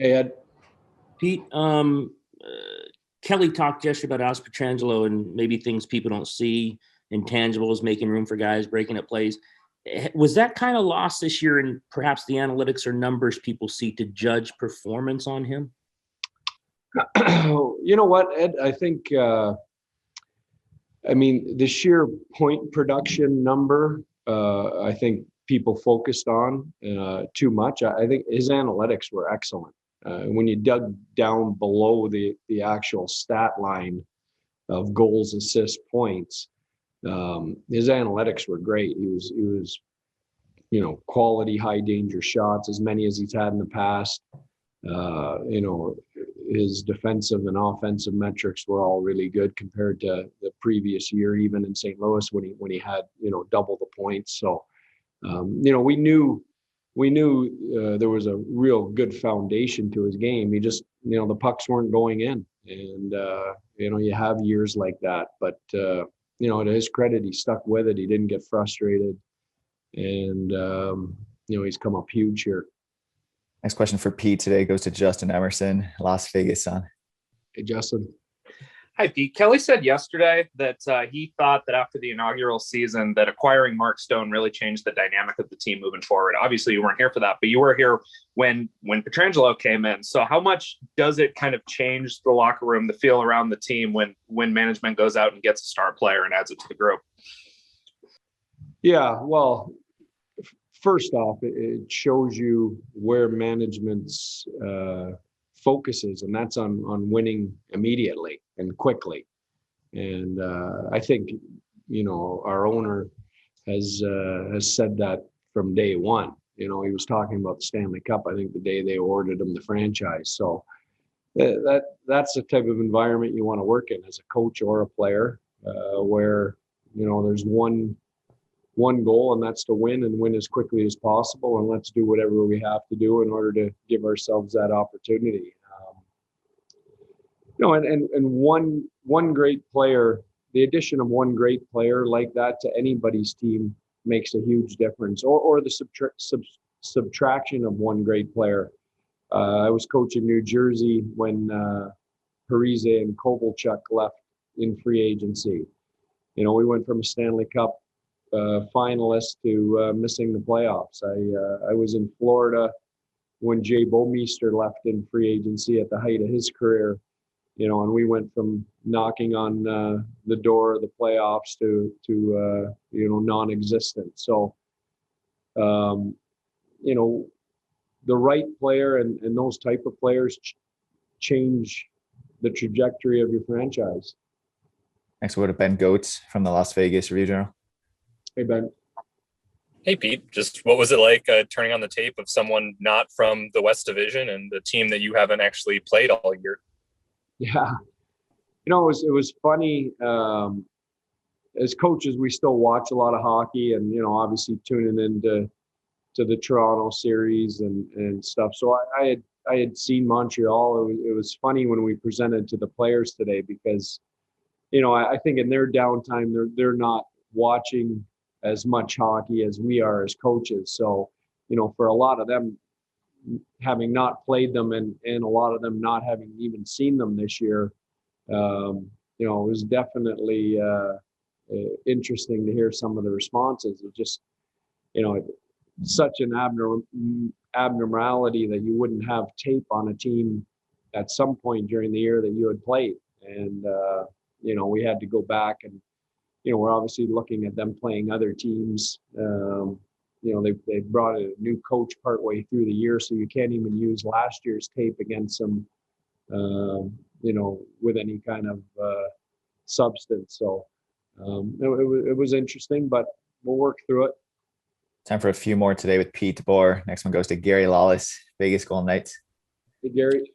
Hey, Ed. Pete, Kelly talked yesterday about Alex Petrangelo and maybe things people don't see, intangibles, making room for guys, breaking up plays. Was that kind of lost this year in perhaps the analytics or numbers people see to judge performance on him? You know what, Ed? I think, the sheer point production number, I think people focused on too much. I think his analytics were excellent. When you dug down below the actual stat line of goals, assists, points, his analytics were great. He was, quality, high danger shots, as many as he's had in the past. His defensive and offensive metrics were all really good compared to the previous year, even in St. Louis when he had, double the points. So, we knew there was a real good foundation to his game. He just, the pucks weren't going in, and you have years like that. But to his credit, he stuck with it. He didn't get frustrated, and he's come up huge here. Next question for Pete today goes to Justin Emerson, Las Vegas Sun. Hey, Justin. Hi, Pete. Kelly said yesterday that he thought that after the inaugural season that acquiring Mark Stone really changed the dynamic of the team moving forward. Obviously, you weren't here for that, but you were here when Petrangelo came in. So how much does it kind of change the locker room, the feel around the team when management goes out and gets a star player and adds it to the group? Yeah, well, first off, it shows you where management's focus is, and that's on winning immediately and quickly. And I think our owner has said that from day one. He was talking about the Stanley Cup, I think, the day they awarded him the franchise. So that's the type of environment you want to work in as a coach or a player, where there's one goal, and that's to win and win as quickly as possible. And let's do whatever we have to do in order to give ourselves that opportunity. And one great player, the addition of one great player like that to anybody's team makes a huge difference, or the subtraction of one great player. I was coaching New Jersey when Parise and Kovalchuk left in free agency. We went from a Stanley Cup finalist to missing the playoffs. I was in Florida when Jay Bouwmeester left in free agency at the height of his career, and we went from knocking on the door of the playoffs to non-existent. So, the right player and those type of players change the trajectory of your franchise. Next, we'll go to Ben Goetz from the Las Vegas Review-Journal. Hey, Ben. Hey, Pete. Just what was it like turning on the tape of someone not from the West Division and the team that you haven't actually played all year? Yeah. It was funny. As coaches, we still watch a lot of hockey and, obviously tuning into the Toronto series and stuff. So I had seen Montreal. It was funny when we presented to the players today because, I think in their downtime, they're not watching as much hockey as we are as coaches. So, for a lot of them, having not played them and a lot of them not having even seen them this year, it was definitely interesting to hear some of the responses. It just, such an abnormality that you wouldn't have tape on a team at some point during the year that you had played. And, we had to go back and, we're obviously looking at them playing other teams. They brought a new coach partway through the year, so you can't even use last year's tape against them, with any kind of substance. So it was interesting, but we'll work through it. Time for a few more today with Pete DeBoer. Next one goes to Gary Lawless, Vegas Golden Knights. Hey, Gary.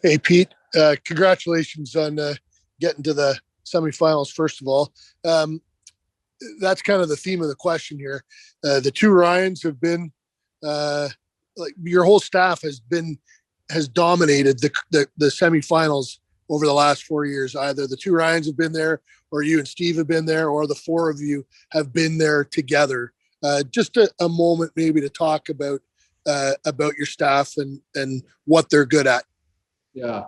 Hey, Pete. Congratulations on getting to the semifinals, first of all. That's kind of the theme of the question here. The two Ryans have been your whole staff has dominated the semifinals over the last 4 years. Either the two Ryans have been there, or you and Steve have been there, or the four of you have been there together. Just a moment maybe to talk about about your staff and what they're good at. Yeah.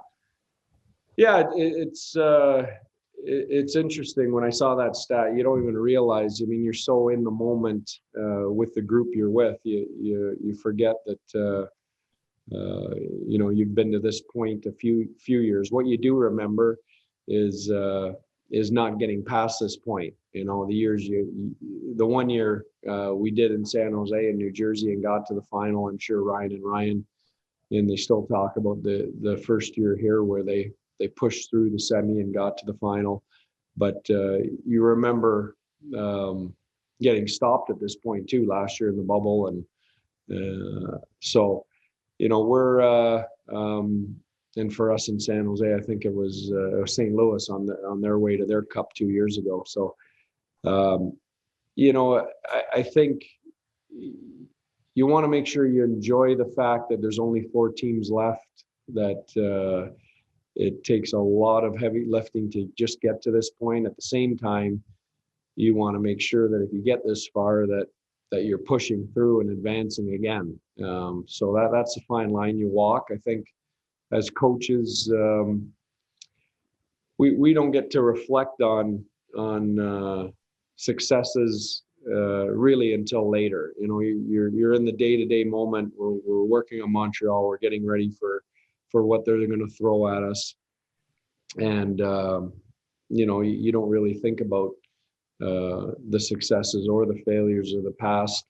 It's interesting when I saw that stat. You don't even realize. I mean, you're so in the moment with the group you're with. You forget that you've been to this point a few years. What you do remember is not getting past this point. The years the 1 year we did in San Jose and New Jersey and got to the final. I'm sure Ryan and they still talk about the first year here where they pushed through the semi and got to the final. But you remember getting stopped at this point too last year in the bubble. And so, we're and for us in San Jose, I think it was St. Louis on their way to their cup 2 years ago. So, I think you want to make sure you enjoy the fact that there's only 4 teams left, that it takes a lot of heavy lifting to just get to this point. At the same time, you want to make sure that if you get this far, that you're pushing through and advancing again. So that's a fine line you walk. I think as coaches, we don't get to reflect on successes really until later. You're in the day-to-day moment. We're working on Montreal. We're getting ready for what they're going to throw at us, and you don't really think about the successes or the failures of the past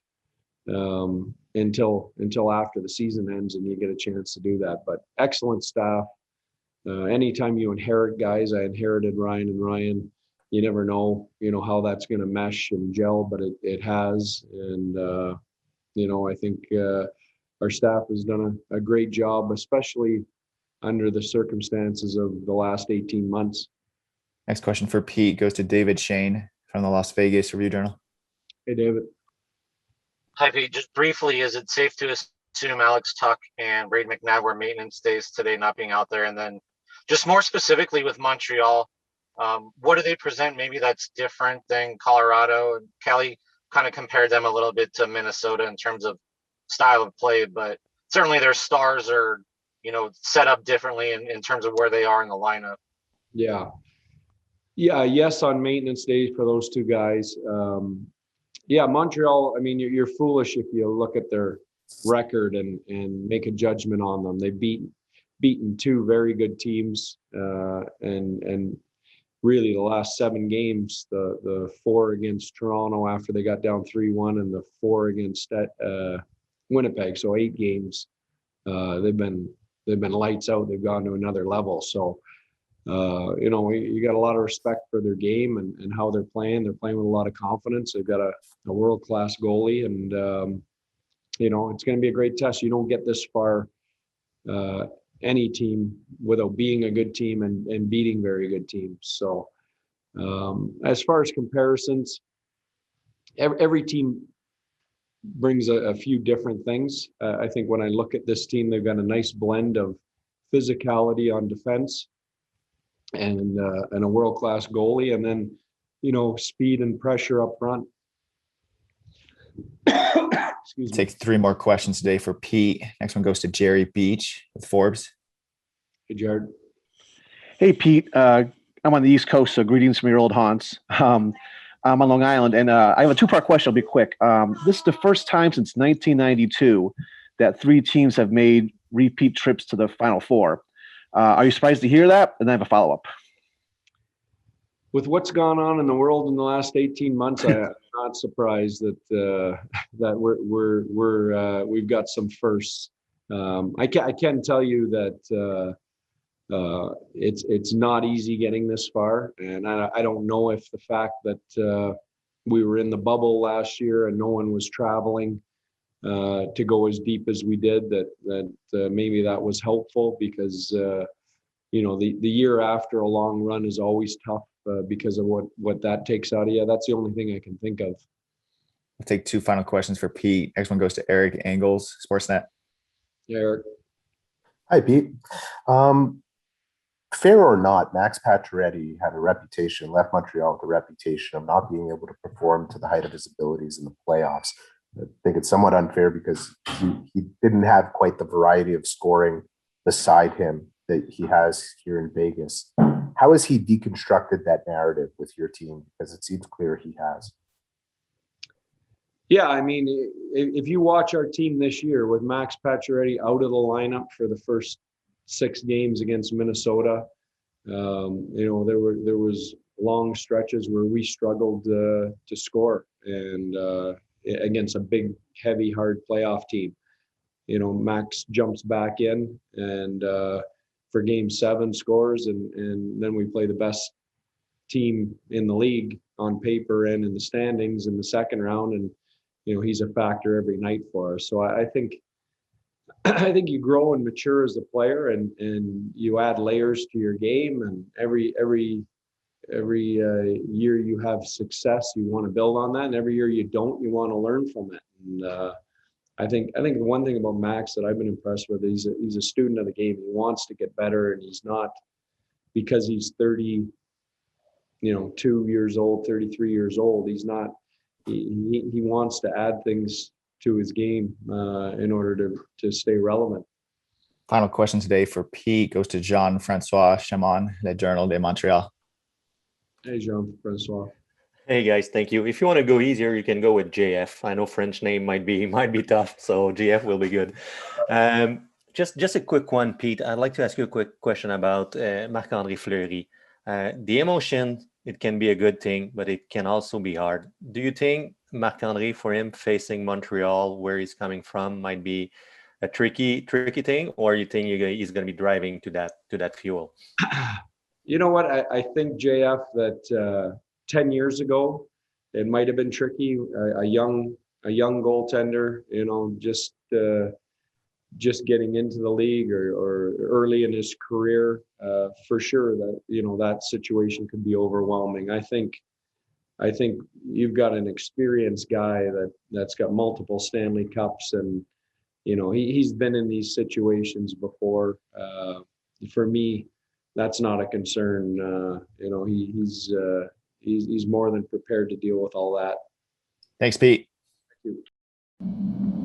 until after the season ends and you get a chance to do that. But excellent staff. Anytime you inherit guys, I inherited Ryan and Ryan. You never know, how that's going to mesh and gel, but it has. And I think our staff has done a great job, especially under the circumstances of the last 18 months. Next question for Pete goes to David Shane from the Las Vegas Review-Journal. Hey, David. Hi, Pete. Just briefly, is it safe to assume Alex Tuch and Brad McNabb were maintenance days today, not being out there? And then just more specifically with Montreal, what do they present maybe that's different than Colorado? And Kelly kind of compared them a little bit to Minnesota in terms of style of play, but certainly their stars are, set up differently in terms of where they are in the lineup. Yeah. Yes, on maintenance days for those two guys. Montreal, I mean, you're foolish if you look at their record and make a judgment on them. They've beaten 2 very good teams, and really the last 7 games, the 4 against Toronto after they got down 3-1 and the 4 against Winnipeg. So 8 games, they've been lights out. They've gone to another level. So, you got a lot of respect for their game and how they're playing. They're playing with a lot of confidence. They've got a world-class goalie, and it's going to be a great test. You don't get this far, any team, without being a good team and beating very good teams. So as far as comparisons, every team brings a few different things. I think when I look at this team, they've got a nice blend of physicality on defense and a world-class goalie, and then speed and pressure up front. Excuse me. Take 3 more questions today for Pete. Next one goes to Jerry Beach with Forbes. Hey, Jared. Hey, Pete. I'm on the East Coast, so greetings from your old haunts. I'm on Long Island, and I have a 2-part question. I'll be quick. This is the first time since 1992 that 3 teams have made repeat trips to the Final Four. Are you surprised to hear that? And I have a follow-up. With what's gone on in the world in the last 18 months, I'm not surprised that we've got some firsts. I can tell you that it's not easy getting this far, and I don't know if the fact that we were in the bubble last year and no one was traveling to go as deep as we did, that maybe that was helpful, because the year after a long run is always tough because of what that takes out of you. That's the only thing I can think of. I'll take 2 final questions for Pete. Next one goes to Eric Engels, Sportsnet. Yeah, Eric. Hi, Pete. Fair or not, Max Pacioretty had a reputation, left Montreal with a reputation of not being able to perform to the height of his abilities in the playoffs. I think it's somewhat unfair because he didn't have quite the variety of scoring beside him that he has here in Vegas. How has he deconstructed that narrative with your team? Because it seems clear he has. Yeah, I mean, if you watch our team this year with Max Pacioretty out of the lineup for the first 6 games against Minnesota, there was long stretches where we struggled to score, and against a big, heavy, hard playoff team. Max jumps back in and for game 7 scores, and then we play the best team in the league on paper and in the standings in the second round, and he's a factor every night for us. So I think you grow and mature as a player, and you add layers to your game, and every year you have success, you want to build on that, and every year you don't, you want to learn from it. And I think the one thing about Max that I've been impressed with, he's a student of the game. He wants to get better, and he's not, because he's 32 years old, 33 years old. He's not. He wants to add things to his game in order to stay relevant. Final question today for Pete goes to Jean-Francois Chamon, Le Journal de Montréal. Hey, Jean-Francois. Hey guys, thank you. If you want to go easier, you can go with JF. I know French name might be tough, so JF will be good. Just a quick one, Pete. I'd like to ask you a quick question about Marc-André Fleury. The emotion, it can be a good thing, but it can also be hard. Do you think Marc-André, for him facing Montreal, where he's coming from, might be a tricky thing, or you think he's going to be driving to that fuel? You know what? I think, JF, that 10 years ago, it might have been tricky. A young goaltender, just getting into the league or early in his career, for sure that that situation could be overwhelming. I think you've got an experienced guy that's got multiple Stanley Cups, and he's been in these situations before. For me, that's not a concern. He's more than prepared to deal with all that. Thanks, Pete. Thank you.